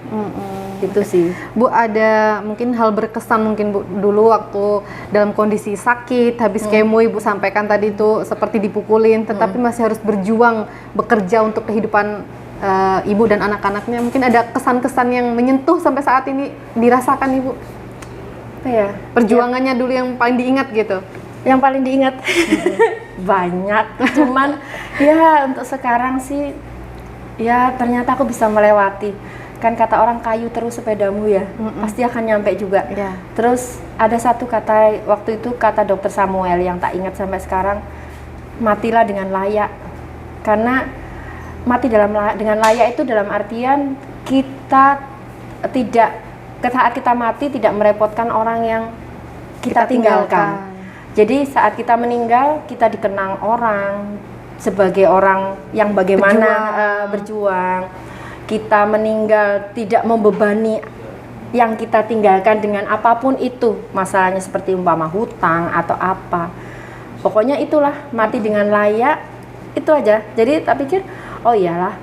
Itu sih. Bu, ada mungkin hal berkesan mungkin Bu dulu waktu dalam kondisi sakit habis kemo, Ibu sampaikan tadi itu seperti dipukulin tetapi masih harus berjuang bekerja untuk kehidupan Ibu dan anak-anaknya. Mungkin ada kesan-kesan yang menyentuh sampai saat ini dirasakan Ibu. Apa ya? Perjuangannya dulu yang paling diingat gitu. Yang paling diingat banyak, cuman ya untuk sekarang sih ya ternyata aku bisa melewati. Kan kata orang, kayu terus sepedamu ya, pasti akan nyampe juga. Ya. Terus ada satu kata waktu itu, kata dokter Samuel yang tak ingat sampai sekarang, matilah dengan layak. Karena mati dengan layak itu dalam artian kita tidak, saat kita mati tidak merepotkan orang yang kita tinggalkan. Jadi saat kita meninggal, kita dikenang orang sebagai orang yang bagaimana berjuang. Kita meninggal tidak membebani yang kita tinggalkan dengan apapun itu. Masalahnya seperti umpama hutang atau apa. Pokoknya itulah, mati dengan layak, itu aja. Jadi tak pikir, oh iyalah,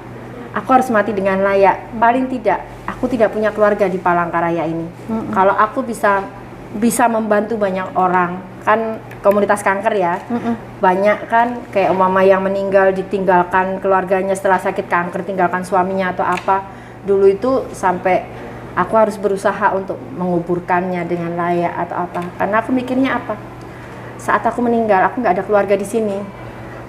aku harus mati dengan layak. Paling tidak, aku tidak punya keluarga di Palangkaraya ini. Kalau aku bisa membantu banyak orang, kan komunitas kanker ya, banyak kan kayak mama yang meninggal ditinggalkan keluarganya setelah sakit kanker, tinggalkan suaminya atau apa. Dulu itu sampai aku harus berusaha untuk menguburkannya dengan layak atau apa, karena aku mikirnya apa, saat aku meninggal aku nggak ada keluarga di sini,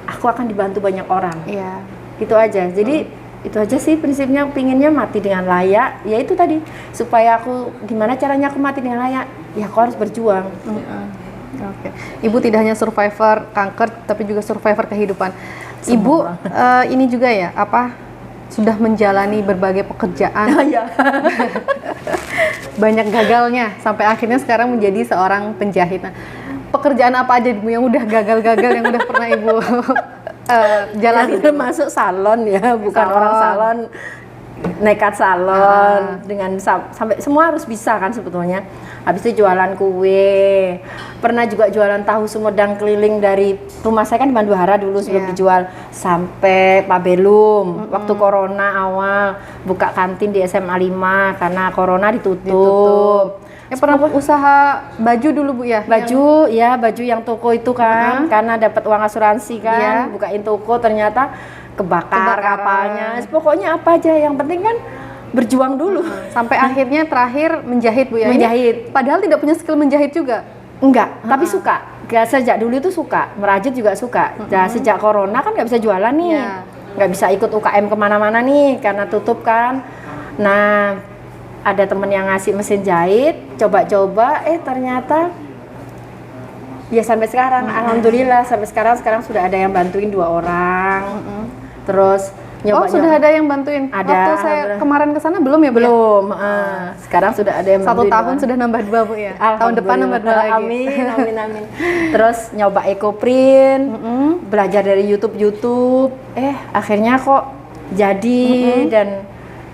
aku akan dibantu banyak orang. Iya. Itu aja. Jadi itu aja sih prinsipnya, pinginnya mati dengan layak. Ya itu tadi, supaya aku gimana caranya aku mati dengan layak, ya aku harus berjuang. Oke. Ibu tidak hanya survivor kanker tapi juga survivor kehidupan. Ibu ini juga ya, sudah menjalani berbagai pekerjaan. Ya. Banyak gagalnya sampai akhirnya sekarang menjadi seorang penjahit. Nah, pekerjaan apa aja Ibu yang udah gagal-gagal yang udah pernah Ibu jalani? Masuk salon ya, bukan orang salon, nekat salon dengan sampai semua harus bisa kan sebetulnya. Habis itu jualan kue, pernah juga jualan tahu Sumedang keliling dari rumah saya kan di Banduhara dulu sebelum dijual sampai Pabelum. Waktu corona awal buka kantin di SMA 5 karena corona ditutup. Pernah usaha baju dulu Bu ya? Baju yang toko itu kan, karena dapat uang asuransi kan, bukain toko ternyata kebakar kapalnya. Pokoknya apa aja, yang penting kan berjuang dulu. Sampai akhirnya terakhir menjahit Bu ya? Menjahit. Ini padahal tidak punya skill menjahit juga? Enggak, tapi suka. Sejak dulu itu suka, merajut juga suka. Nah, sejak corona kan nggak bisa jualan nih, nggak bisa ikut UKM kemana-mana nih karena tutup kan. Nah, ada temen yang ngasih mesin jahit, coba-coba, ternyata ya sampai sekarang, alhamdulillah sampai sekarang sudah ada yang bantuin 2 orang. Terus nyoba. Sudah ada yang bantuin? Ada. Waktu saya kemarin ke sana belum ya Bu? Belum. Sekarang sudah ada yang 1 bantuin. tahun sudah nambah 2 Bu ya? Tahun depan nambah 2 lagi. Amin. Terus nyoba ekoprint, belajar dari YouTube. Akhirnya kok jadi, dan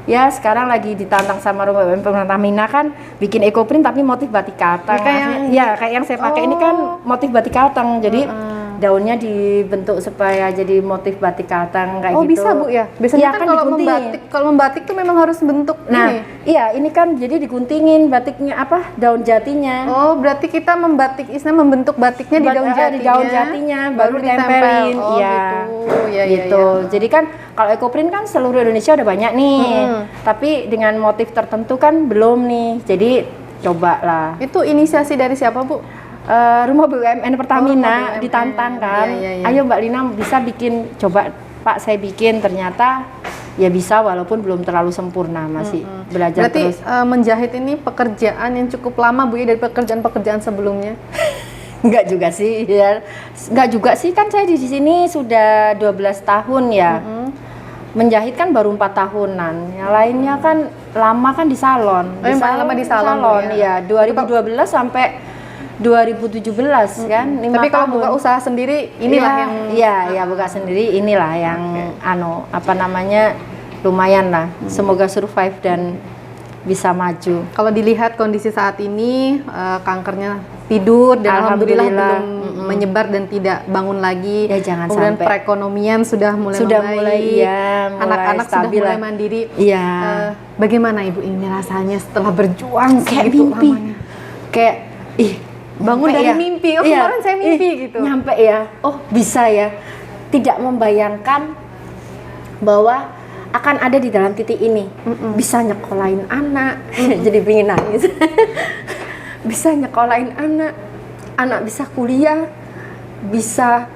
Ya sekarang lagi ditantang sama Rumah UMKM Pertamina kan bikin ecoprint tapi motif batik katang. Kayak yang saya pakai ini kan motif batik katang. Jadi daunnya dibentuk supaya jadi motif batik katang kayak gitu. Bisa Bu ya. Biasanya Iya, kan kalau membatik tuh memang harus bentuk ini. Iya, ini kan jadi diguntingin batiknya daun jatinya. Oh, berarti kita membentuk batiknya di daun jatinya, baru ditempelin. Oh, Iya. Gitu. Jadi kan kalau ecoprint kan seluruh Indonesia udah banyak nih. Tapi dengan motif tertentu kan belum nih. Jadi cobalah. Itu inisiasi dari siapa, Bu? Rumah BUMN Pertamina BUMN. ditantang kan. Iya. Ayo Mbak Lina bisa bikin, coba Pak saya bikin, ternyata ya bisa walaupun belum terlalu sempurna, masih belajar Berarti terus. menjahit ini pekerjaan yang cukup lama Bu ya dari pekerjaan-pekerjaan sebelumnya. Enggak juga sih ya. Enggak juga sih, kan saya di sini sudah 12 tahun ya. Menjahit kan baru 4 tahunan. Yang lainnya kan lama kan di salon. Lama di salon, Bu, ya. 2012 sampai 2017 kan, 5 Tapi kalau tahun. buka usaha sendiri inilah yang Iya, buka sendiri inilah yang lumayan lah. Semoga survive dan bisa maju. kalau dilihat kondisi saat ini kankernya tidur dan alhamdulillah belum menyebar dan tidak bangun lagi. Ya, jangan Kemudian sampai. Perekonomian sudah mulai anak-anak sudah stabil mulai lah. mandiri. Iya. Bagaimana Ibu ini rasanya setelah berjuang Kayak segitu mimpi. lamanya? Kayak Bangun nyampe dari ya. mimpi. Oh, Iya. kemarin saya mimpi gitu. Nyampe ya. Oh, bisa ya. Tidak membayangkan bahwa akan ada di dalam titik ini. Bisa nyekolahin anak. Jadi pingin nangis. Bisa nyekolahin anak. Anak bisa kuliah. Bisa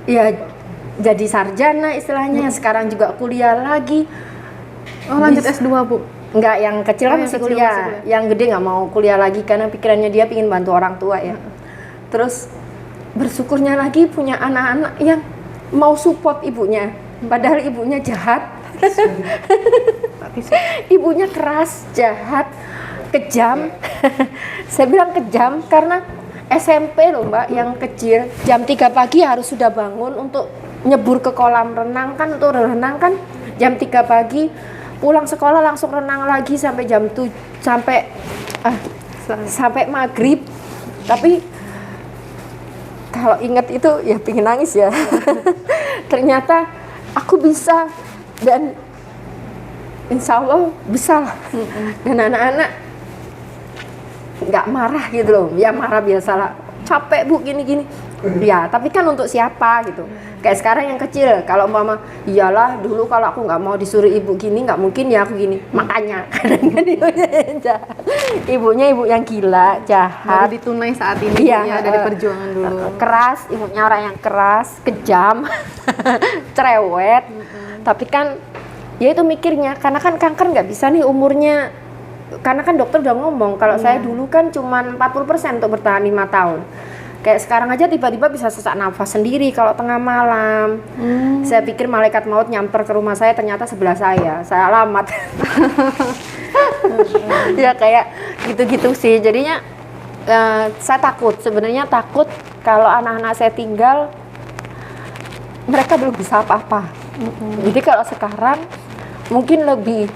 ya jadi sarjana istilahnya. Sekarang juga kuliah lagi. Oh, lanjut S2, Bu. Enggak, yang kecil kan masih kecil kuliah. masih kuliah. Yang gede nggak mau kuliah lagi karena pikirannya dia pingin bantu orang tua ya. Terus bersyukurnya lagi punya anak-anak yang mau support ibunya. Padahal ibunya jahat. Ibunya keras, jahat, kejam. Saya bilang kejam karena SMP loh Mbak, yang kecil. Jam 3 pagi harus sudah bangun untuk nyebur ke kolam renang kan. Untuk renang kan jam 3 pagi. Pulang sekolah langsung renang lagi sampai jam 7 sampai maghrib. Tapi kalau ingat itu ya pingin nangis ya. Ternyata aku bisa dan insya Allah bisa lah. Dan anak-anak nggak marah gitu loh. Ya marah biasalah, capek Bu gini-gini. Ya tapi kan untuk siapa gitu. Kayak sekarang yang kecil, kalau mama iyalah dulu kalau aku nggak mau disuruh ibu gini nggak mungkin ya aku gini. Makanya kadang-kadang ibunya yang jahat. Ibunya ibu yang gila, jahat. Baru ditunai saat ini ya dari perjuangan dulu. Keras, ibunya orang yang keras, kejam, cerewet. Tapi kan ya itu mikirnya, karena kan kanker nggak bisa nih umurnya. Karena kan dokter udah ngomong kalau saya dulu kan cuma 40% untuk bertahan 5 tahun. Kayak sekarang aja tiba-tiba bisa sesak nafas sendiri kalau tengah malam. Saya pikir malaikat maut nyamper ke rumah saya, ternyata sebelah saya alamat. Ya kayak gitu-gitu sih. Jadinya saya sebenarnya takut kalau anak-anak saya tinggal mereka belum bisa apa-apa. Jadi kalau sekarang mungkin lebih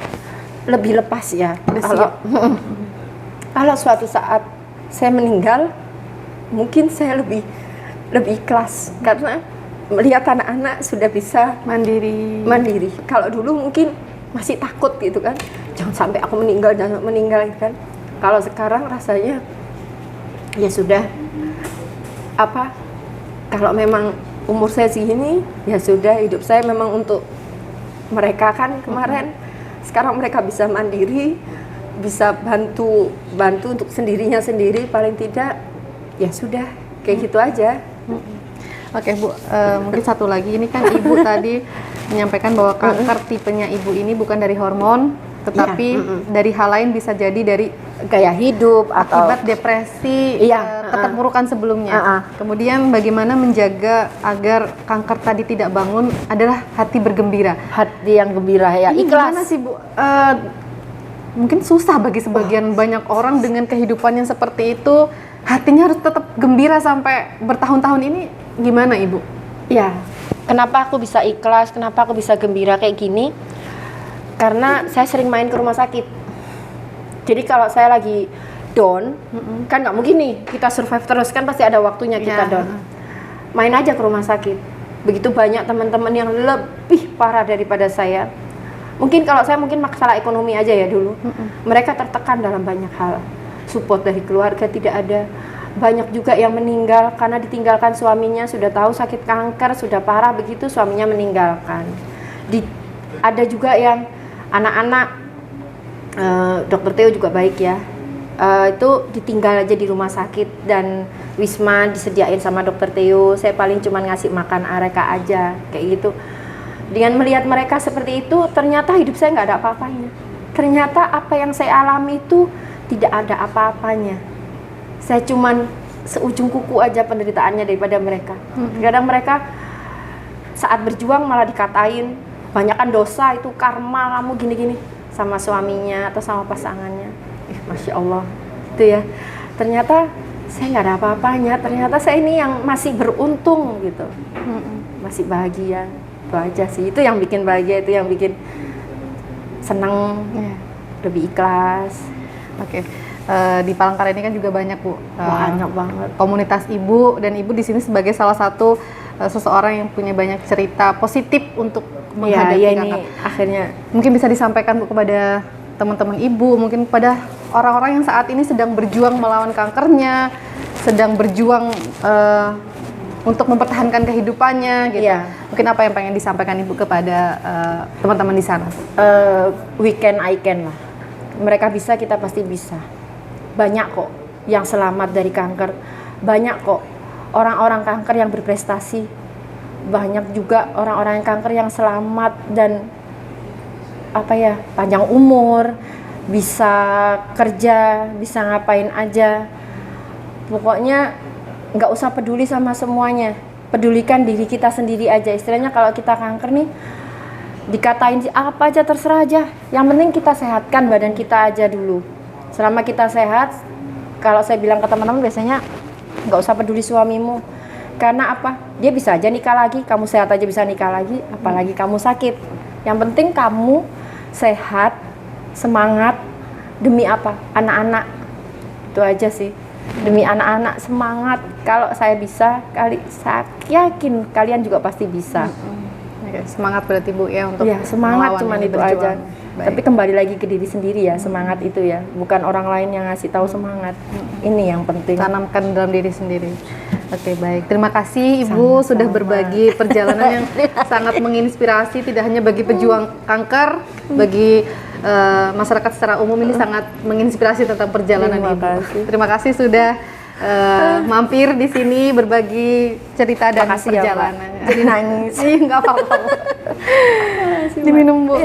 lepas ya. Kalau suatu saat saya meninggal, mungkin saya lebih ikhlas karena melihat anak-anak sudah bisa mandiri. Kalau dulu mungkin masih takut gitu kan, jangan sampai aku meninggal gitu kan. Kalau sekarang rasanya ya sudah kalau memang umur saya segini ya sudah, hidup saya memang untuk mereka kan kemarin. Sekarang mereka bisa mandiri, bisa bantu untuk sendirinya sendiri paling tidak. Ya sudah, kayak gitu aja. Oke Bu, mungkin satu lagi, ini kan Ibu tadi menyampaikan bahwa kanker tipenya Ibu ini bukan dari hormon, tetapi dari hal lain, bisa jadi dari gaya hidup atau akibat depresi, keterpurukan sebelumnya. Kemudian bagaimana menjaga agar kanker tadi tidak bangun adalah hati bergembira. Hati yang gembira ya, Ini ikhlas. gimana sih Bu? Mungkin susah bagi sebagian banyak orang dengan kehidupan yang seperti itu. Hatinya harus tetap gembira sampai bertahun-tahun ini, gimana Ibu? Ya, kenapa aku bisa ikhlas, kenapa aku bisa gembira kayak gini? Karena saya sering main ke rumah sakit. Jadi kalau saya lagi down, kan nggak mungkin nih kita survive terus, kan pasti ada waktunya kita down. Main aja ke rumah sakit. Begitu banyak teman-teman yang lebih parah daripada saya. Mungkin kalau saya mungkin masalah ekonomi aja ya dulu. Mereka tertekan dalam banyak hal. Support dari keluarga tidak ada. Banyak juga yang meninggal karena ditinggalkan suaminya, sudah tahu sakit kanker, sudah parah begitu suaminya meninggalkan. Ada juga yang anak-anak, Dokter Theo juga baik ya, itu ditinggal aja di rumah sakit dan wisma disediain sama Dokter Theo. Saya paling cuma ngasih makan areka aja kayak gitu. Dengan melihat mereka seperti itu, ternyata hidup saya nggak ada apa-apanya. Ternyata apa yang saya alami itu tidak ada apa-apanya. Saya cuma seujung kuku aja penderitaannya daripada mereka. Kadang mereka saat berjuang malah dikatain banyakan dosa, itu karma kamu gini-gini sama suaminya atau sama pasangannya. Masya Allah, itu ya. Ternyata saya nggak ada apa-apanya. Ternyata saya ini yang masih beruntung gitu, masih bahagia. Itu aja sih. Itu yang bikin bahagia, itu yang bikin senang, lebih ikhlas. Oke. Di Palangkaraya ini kan juga banyak Bu, banyak banget komunitas ibu, dan ibu di sini sebagai salah satu seseorang yang punya banyak cerita positif untuk menghadapi kanker. Akhirnya mungkin bisa disampaikan Bu kepada teman-teman ibu, mungkin kepada orang-orang yang saat ini sedang berjuang melawan kankernya, sedang berjuang untuk mempertahankan kehidupannya gitu. Mungkin apa yang pengen disampaikan ibu kepada teman-teman di sana? We can, I can lah. Mereka bisa, kita pasti bisa. Banyak kok yang selamat dari kanker, banyak kok orang-orang kanker yang berprestasi, banyak juga orang-orang yang kanker yang selamat dan panjang umur, bisa kerja, bisa ngapain aja. Pokoknya nggak usah peduli sama semuanya, pedulikan diri kita sendiri aja. Istilahnya kalau kita kanker nih, dikatain apa aja terserah aja, yang penting kita sehatkan badan kita aja dulu. Selama kita sehat, kalau saya bilang ke teman-teman biasanya nggak usah peduli suamimu, karena apa? Dia bisa aja nikah lagi, kamu sehat aja bisa nikah lagi, apalagi kamu sakit. Yang penting kamu sehat, semangat, demi apa? Anak-anak. Itu aja sih. Demi anak-anak, semangat. Kalau saya bisa, saya yakin kalian juga pasti bisa. Semangat berarti Bu ya untuk semangat, cuman itu berjuang. aja. Tapi kembali lagi ke diri sendiri ya, semangat itu ya, bukan orang lain yang ngasih tahu semangat. Ini yang penting. Tanamkan dalam diri sendiri. Oke, baik. Terima kasih Ibu sudah berbagi perjalanan yang sangat menginspirasi, tidak hanya bagi pejuang kanker, bagi masyarakat secara umum. Ini sangat menginspirasi tentang perjalanan Ibu. Terima kasih sudah mampir di sini berbagi cerita dan perjalanannya. Jadi nangis. Iya, nggak apa-apa. Diminum Bu.